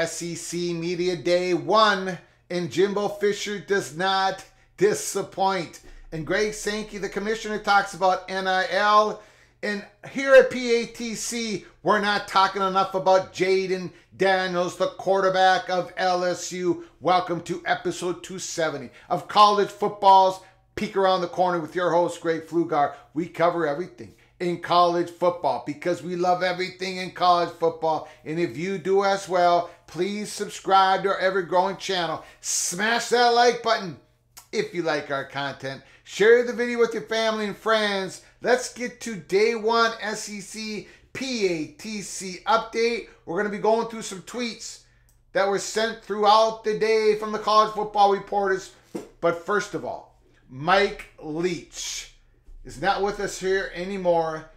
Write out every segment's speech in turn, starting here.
SEC Media Day 1, and Jimbo Fisher does not disappoint. And Greg Sankey, the commissioner, talks about NIL. And here at PATC, we're not talking enough about Jayden Daniels, the quarterback of LSU. Welcome to episode 270 of College Football's Peek Around the Corner with your host, Greg Pflugar. We cover everything in college football because we love everything in college football. And if you do as well, please subscribe to our ever-growing channel. Smash that like button if you like our content. Share the video with your family and friends. Let's get to day one SEC PATC update. We're going to be going through some tweets that were sent throughout the day from the college football reporters. But first of all, Mike Leach is not with us here anymore.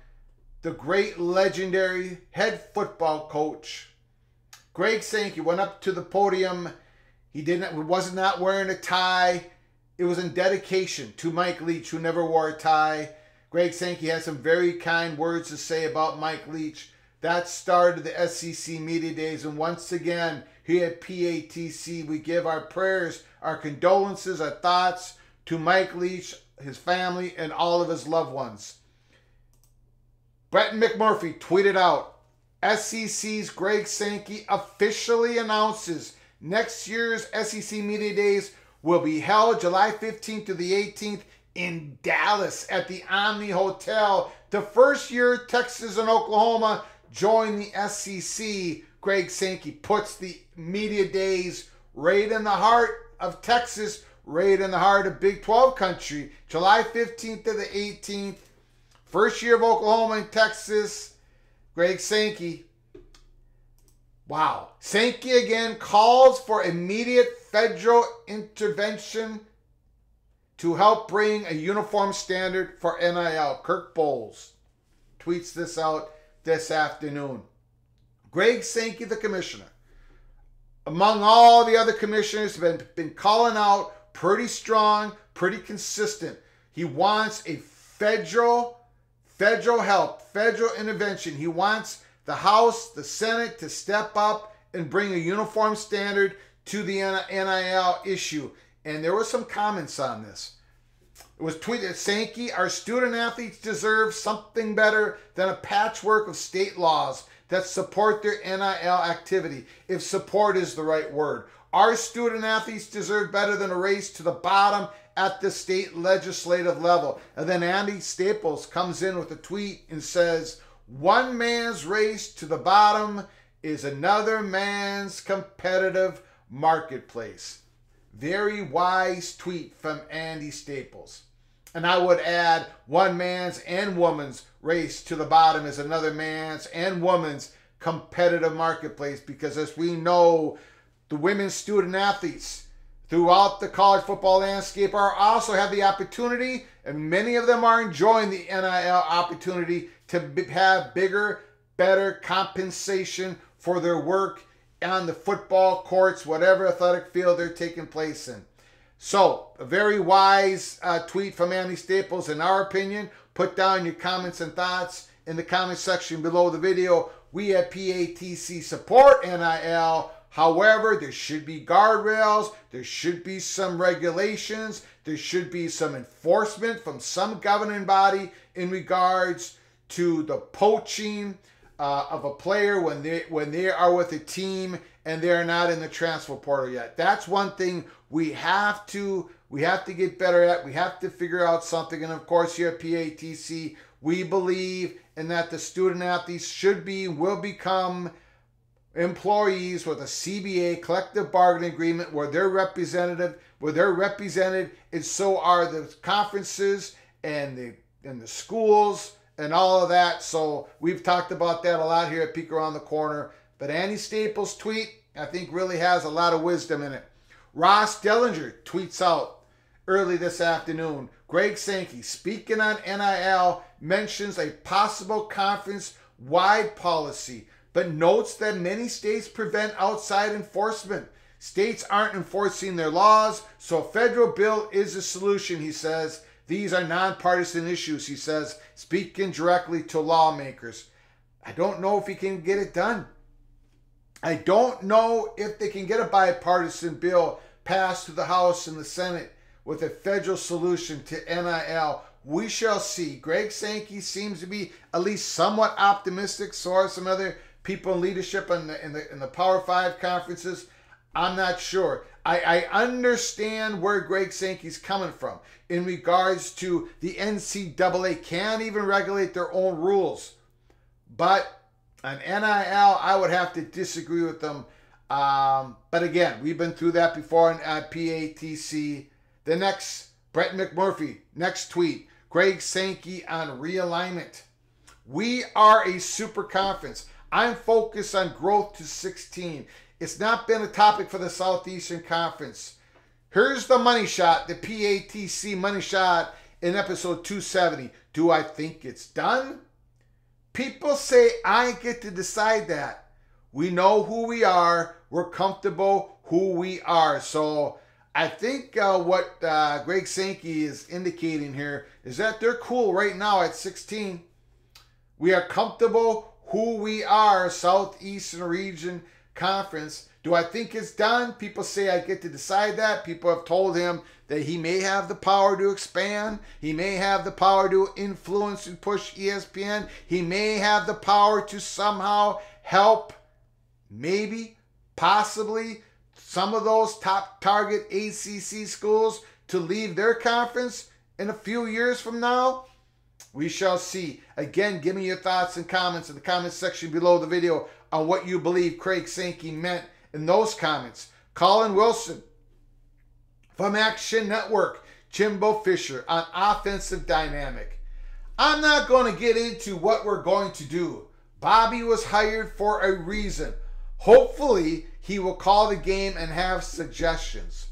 The great legendary head football coach. Greg Sankey went up to the podium. He was not wearing a tie. It was in dedication to Mike Leach, who never wore a tie. Greg Sankey had some very kind words to say about Mike Leach. That started the SEC Media Days. And once again, here at PATC, we give our prayers, our condolences, our thoughts to Mike Leach, his family, and all of his loved ones. Brett McMurphy tweeted out, SEC's Greg Sankey officially announces next year's SEC Media Days will be held July 15th to the 18th in Dallas at the Omni Hotel. The first year Texas and Oklahoma join the SEC. Greg Sankey puts the Media Days right in the heart of Texas, right in the heart of Big 12 country. July 15th to the 18th. First year of Oklahoma and Texas. Greg Sankey. Wow. Sankey again calls for immediate federal intervention to help bring a uniform standard for NIL. Kirk Bowles tweets this out this afternoon. Greg Sankey, the commissioner, among all the other commissioners, have been calling out pretty strong, pretty consistent. He wants a federal help, federal intervention. He wants the House, the Senate to step up and bring a uniform standard to the NIL issue. And there were some comments on this. It was tweeted, Sankey, our student athletes deserve something better than a patchwork of state laws that support their NIL activity, if support is the right word. Our student athletes deserve better than a race to the bottom at the state legislative level. And then Andy Staples comes in with a tweet and says, one man's race to the bottom is another man's competitive marketplace. Very wise tweet from Andy Staples. And I would add, one man's and woman's race to the bottom is another man's and woman's competitive marketplace, because as we know, the women's student athletes throughout the college football landscape also have the opportunity, and many of them are enjoying the NIL opportunity to have bigger, better compensation for their work on the football courts, whatever athletic field they're taking place in. So, a very wise tweet from Andy Staples, in our opinion. Put down your comments and thoughts in the comment section below the video. We at PATC support NIL. However, there should be guardrails, there should be some regulations, there should be some enforcement from some governing body in regards to the poaching of a player when they are with a team and they're not in the transfer portal yet. That's one thing we have to get better at. We have to figure out something. And of course, here at PATC, we believe in that the student athletes will become employees with a CBA, collective bargaining agreement, where they're represented, and so are the conferences and the schools and all of that. So we've talked about that a lot here at Peek Around the Corner. But Andy Staples' tweet, I think, really has a lot of wisdom in it. Ross Dellinger tweets out early this afternoon, Greg Sankey, speaking on NIL, mentions a possible conference-wide policy, but notes that many states prevent outside enforcement. States aren't enforcing their laws, so a federal bill is a solution, he says. These are nonpartisan issues, he says, speaking directly to lawmakers. I don't know if he can get it done. I don't know if they can get a bipartisan bill passed through the House and the Senate with a federal solution to NIL. We shall see. Greg Sankey seems to be at least somewhat optimistic. So are some other people in leadership in the Power 5 conferences. I'm not sure. I understand where Greg Sankey's coming from in regards to the NCAA can't even regulate their own rules. But on NIL, I would have to disagree with them. But again, we've been through that before at PATC. The next, Brett McMurphy, next tweet, Greg Sankey on realignment. We are a super conference. I'm focused on growth to 16. It's not been a topic for the Southeastern Conference. Here's the money shot, the PATC money shot in episode 270. Do I think it's done? People say I get to decide that. We know who we are. We're comfortable who we are. So I think what Greg Sankey is indicating here is that they're cool right now at 16. We are comfortable who we are, Southeastern Region Conference. Do I think it's done? People say I get to decide that. People have told him that he may have the power to expand. He may have the power to influence and push ESPN. He may have the power to somehow help, maybe, possibly, some of those top target ACC schools to leave their conference in a few years from now. We shall see. Again, give me your thoughts and comments in the comments section below the video on what you believe Craig Sankey meant in those comments. Colin Wilson from Action Network, Jimbo Fisher on offensive dynamic. I'm not going to get into what we're going to do. Bobby was hired for a reason. Hopefully, he will call the game and have suggestions.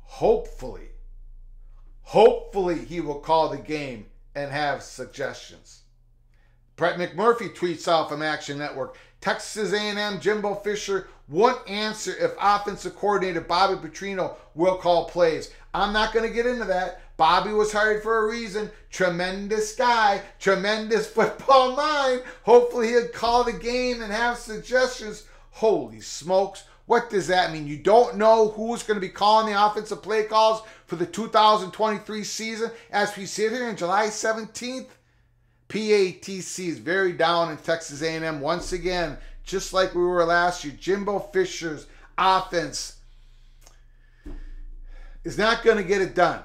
Hopefully, he will call the game and have suggestions. Brett McMurphy tweets out from Action Network. Texas A&M Jimbo Fisher won't answer if offensive coordinator Bobby Petrino will call plays. I'm not going to get into that. Bobby was hired for a reason. Tremendous guy. Tremendous football mind. Hopefully he'll call the game and have suggestions. Holy smokes. What does that mean? You don't know who's going to be calling the offensive play calls for the 2023 season as we sit here on July 17th? PATC is very down in Texas A&M once again, just like we were last year. Jimbo Fisher's offense is not going to get it done.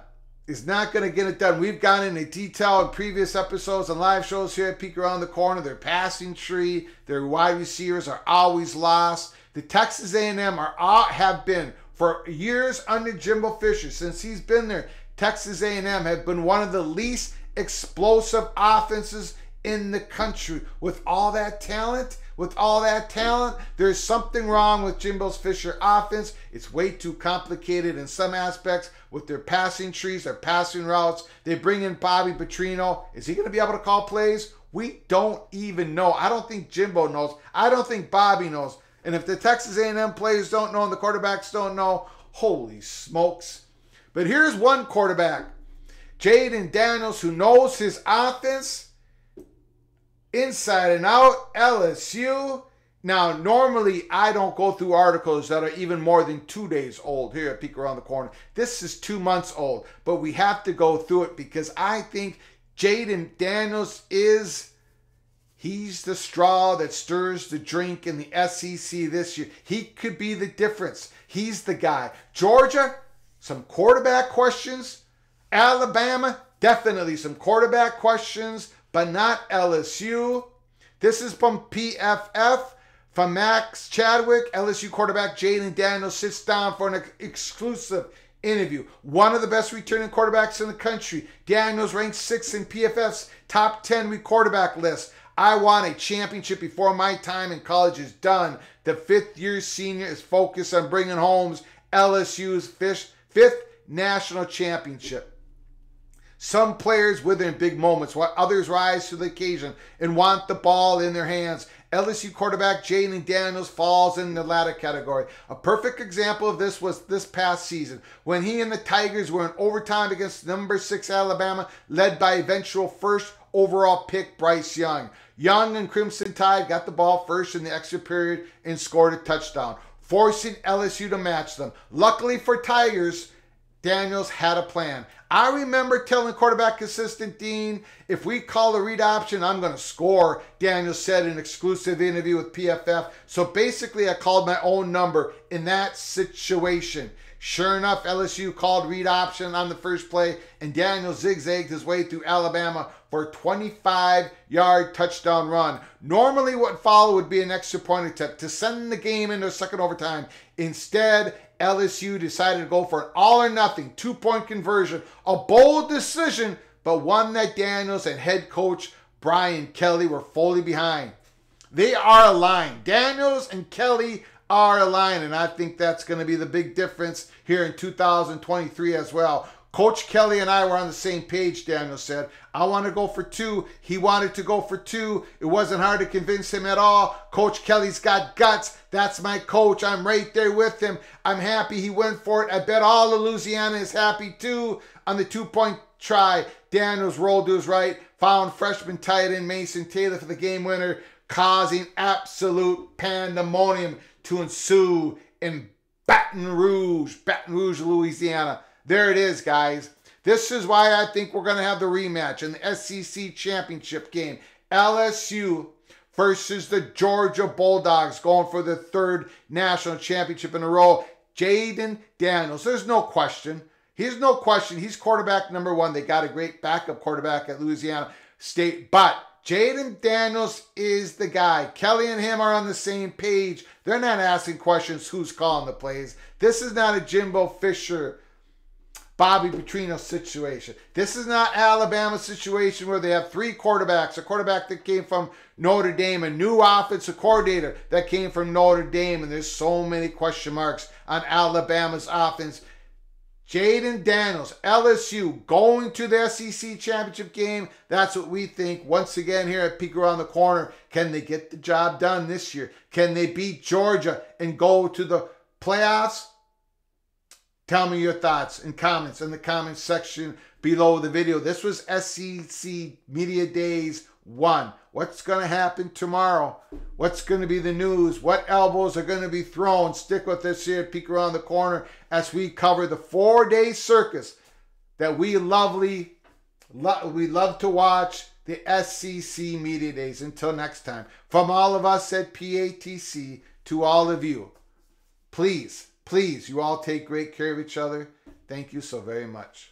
We've gone into detail in previous episodes and live shows here at Peek Around the Corner. Their passing tree, their wide receivers are always lost. The Texas A&M have been for years under Jimbo Fisher. Since he's been there, Texas A&M have been one of the least explosive offenses in the country. With all that talent, there's something wrong with Jimbo Fisher offense. It's way too complicated in some aspects with their passing trees, their passing routes. They bring in Bobby Petrino. Is he going to be able to call plays? We don't even know. I don't think Jimbo knows. I don't think Bobby knows. And if the Texas A&M players don't know and the quarterbacks don't know, holy smokes. But here's one quarterback, Jayden Daniels, who knows his offense inside and out, LSU. Now, normally I don't go through articles that are even more than 2 days old here at Peek Around the Corner. This is 2 months old, but we have to go through it because I think Jayden Daniels he's the straw that stirs the drink in the SEC this year. He could be the difference. He's the guy. Georgia, some quarterback questions. Alabama, definitely some quarterback questions, but not LSU. This is from PFF, from Max Chadwick. LSU quarterback Jayden Daniels sits down for an exclusive interview. One of the best returning quarterbacks in the country. Daniels ranked 6th in PFF's top 10 quarterback list. I want a championship before my time in college is done. The fifth-year senior is focused on bringing home LSU's fifth national championship. Some players wither in big moments, while others rise to the occasion and want the ball in their hands. LSU quarterback Jayden Daniels falls in the latter category. A perfect example of this was this past season when he and the Tigers were in overtime against number 6 Alabama, led by eventual first overall pick Bryce Young. Young and Crimson Tide got the ball first in the extra period and scored a touchdown, forcing LSU to match them. Luckily for Tigers, Daniels had a plan. I remember telling quarterback assistant Dean, if we call a read option, I'm going to score, Daniels said in an exclusive interview with PFF. So basically, I called my own number in that situation. Sure enough, LSU called read option on the first play, and Daniels zigzagged his way through Alabama for a 25-yard touchdown run. Normally what followed would be an extra point attempt to send the game into a second overtime. Instead, LSU decided to go for an all-or-nothing 2-point conversion. A bold decision, but one that Daniels and head coach Brian Kelly were fully behind. They are aligned. Daniels and Kelly are aligned, and I think that's going to be the big difference here in 2023 as well. Coach Kelly and I were on the same page, Daniels said. I want to go for 2. He wanted to go for 2. It wasn't hard to convince him at all. Coach Kelly's got guts. That's my coach. I'm right there with him. I'm happy he went for it. I bet all of Louisiana is happy too. On the 2-point try, Daniels rolled to his right, found freshman tight end Mason Taylor for the game winner, causing absolute pandemonium to ensue in Baton Rouge, Louisiana. There it is, guys. This is why I think we're going to have the rematch in the SEC championship game. LSU versus the Georgia Bulldogs, going for the 3rd national championship in a row. Jayden Daniels, there's no question. He's no question. He's quarterback number 1. They got a great backup quarterback at Louisiana State. But Jayden Daniels is the guy. Kelly and him are on the same page. They're not asking questions who's calling the plays. This is not a Jimbo Fisher, Bobby Petrino situation. This is not Alabama situation where they have 3 quarterbacks. A quarterback that came from Notre Dame, a new offensive coordinator that came from Notre Dame, and there's so many question marks on Alabama's offense. Jayden Daniels, LSU, going to the SEC championship game. That's what we think. Once again here at Peek Around the Corner, can they get the job done this year? Can they beat Georgia and go to the playoffs? Tell me your thoughts and comments in the comments section below the video. This was SEC Media Days 1. What's going to happen tomorrow? What's going to be the news? What elbows are going to be thrown? Stick with us here at Peek Around the Corner as we cover the 4-day circus that we love to watch, the SEC Media Days. Until next time, from all of us at PATC to all of you, please, you all take great care of each other. Thank you so very much.